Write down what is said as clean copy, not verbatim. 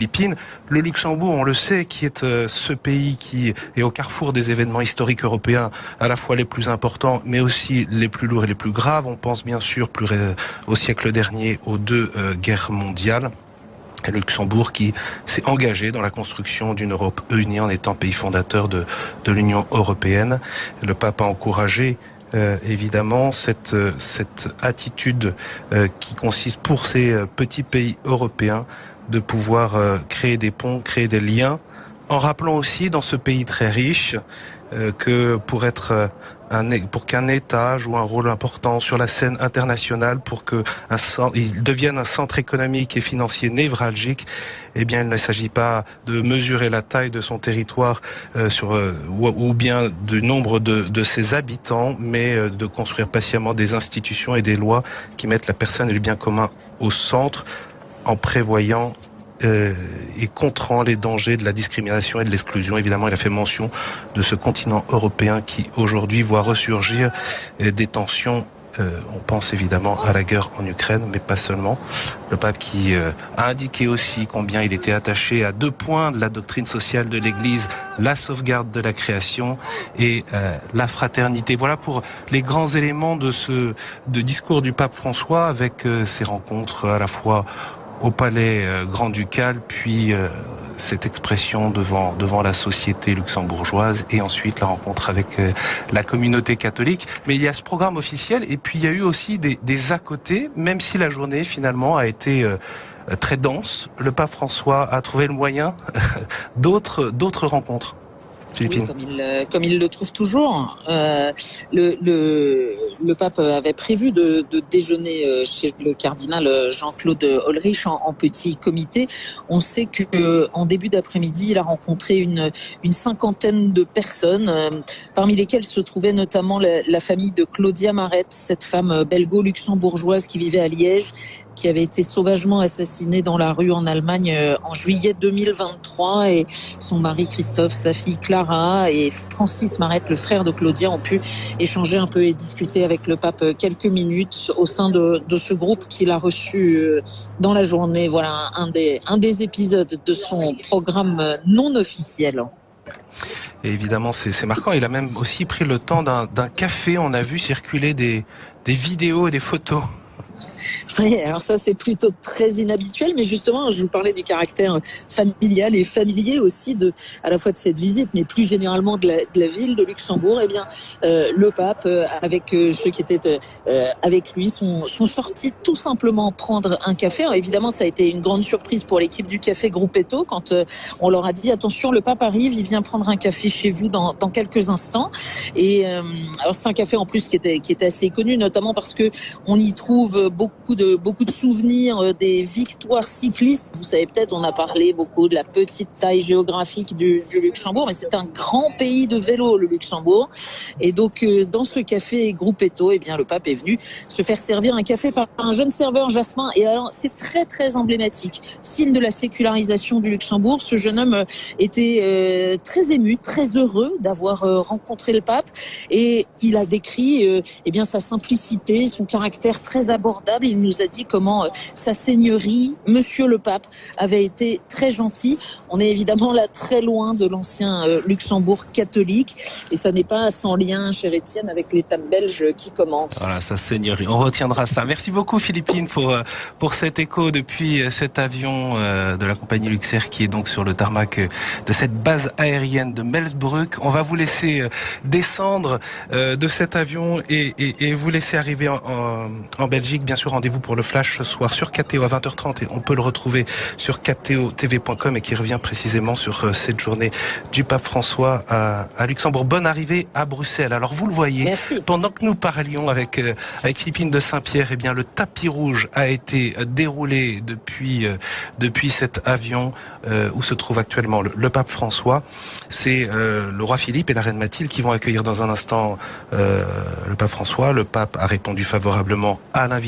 Philippines. Le Luxembourg, on le sait, qui est ce pays qui est au carrefour des événements historiques européens, à la fois les plus importants, mais aussi les plus lourds et les plus graves. On pense bien sûr au siècle dernier aux deux guerres mondiales. Et le Luxembourg qui s'est engagé dans la construction d'une Europe unie en étant pays fondateur de l'Union européenne. Le pape a encouragé évidemment cette attitude qui consiste pour ces petits pays européens de pouvoir créer des ponts, créer des liens, en rappelant aussi dans ce pays très riche que pour qu'un État joue un rôle important sur la scène internationale, pour qu'il devienne un centre économique et financier névralgique, eh bien, il ne s'agit pas de mesurer la taille de son territoire ou bien du nombre de ses habitants, mais de construire patiemment des institutions et des lois qui mettent la personne et le bien commun au centre, en prévoyant et contrant les dangers de la discrimination et de l'exclusion. Évidemment, il a fait mention de ce continent européen qui aujourd'hui voit ressurgir des tensions. On pense évidemment à la guerre en Ukraine, mais pas seulement. Le pape qui a indiqué aussi combien il était attaché à 2 points de la doctrine sociale de l'Église: la sauvegarde de la création et la fraternité. Voilà pour les grands éléments de discours du pape François, avec ses rencontres à la fois au palais grand-ducal, puis cette expression devant la société luxembourgeoise, et ensuite la rencontre avec la communauté catholique. Mais il y a ce programme officiel, et puis il y a eu aussi des à côté, même si la journée finalement a été très dense. Le pape François a trouvé le moyen d'autres rencontres. Oui, comme il le trouve toujours. Le pape avait prévu de déjeuner chez le cardinal Jean-Claude Ulrich en petit comité. On sait que en début d'après-midi, il a rencontré une cinquantaine de personnes, parmi lesquelles se trouvait notamment la famille de Claudia Maret, cette femme belgo-luxembourgeoise qui vivait à Liège, qui avait été sauvagement assassinée dans la rue en Allemagne en juillet 2023, et son mari Christophe, sa fille Clara et Francis Maret, le frère de Claudia, ont pu échanger un peu et discuter avec le pape quelques minutes au sein de ce groupe qu'il a reçu dans la journée. Voilà un des épisodes de son programme non officiel. Et évidemment, c'est marquant. Il a même aussi pris le temps d'un café. On a vu circuler des vidéos et des photos. Oui, alors ça c'est plutôt très inhabituel, mais justement je vous parlais du caractère familial et familier aussi à la fois de cette visite, mais plus généralement de la ville de Luxembourg. Eh bien, le pape avec ceux qui étaient avec lui sont sortis tout simplement prendre un café. Alors, évidemment, ça a été une grande surprise pour l'équipe du café Gruppetto quand on leur a dit: attention, le pape arrive, il vient prendre un café chez vous dans quelques instants. Et alors c'est un café en plus qui était assez connu, notamment parce que on y trouve beaucoup de souvenirs des victoires cyclistes. Vous savez peut-être, on a parlé beaucoup de la petite taille géographique du Luxembourg, mais c'est un grand pays de vélo, le Luxembourg. Et donc, dans ce café Gruppetto, eh bien, le pape est venu se faire servir un café par un jeune serveur, Jasmin. Et alors, c'est très, très emblématique. Signe de la sécularisation du Luxembourg. Ce jeune homme était très ému, très heureux d'avoir rencontré le pape. Et il a décrit eh bien, sa simplicité, son caractère très abordable. Il nous a dit comment sa seigneurie, monsieur le pape, avait été très gentil. On est évidemment là très loin de l'ancien Luxembourg catholique, et ça n'est pas sans lien, cher Étienne, avec l'État belge qui commence. Voilà, sa seigneurie. On retiendra ça. Merci beaucoup, Philippine, pour cet écho depuis cet avion de la compagnie Luxair qui est donc sur le tarmac de cette base aérienne de Melsbroek. On va vous laisser descendre de cet avion et vous laisser arriver en Belgique. Bien sûr, rendez-vous pour le flash ce soir sur KTO à 20h30, et on peut le retrouver sur ktotv.com, et qui revient précisément sur cette journée du pape François à Luxembourg. Bonne arrivée à Bruxelles. Alors vous le voyez, merci. Pendant que nous parlions avec Philippine de Saint-Pierre, eh bien le tapis rouge a été déroulé depuis cet avion où se trouve actuellement le pape François. C'est le roi Philippe et la reine Mathilde qui vont accueillir dans un instant le pape François. Le pape a répondu favorablement à l'invitation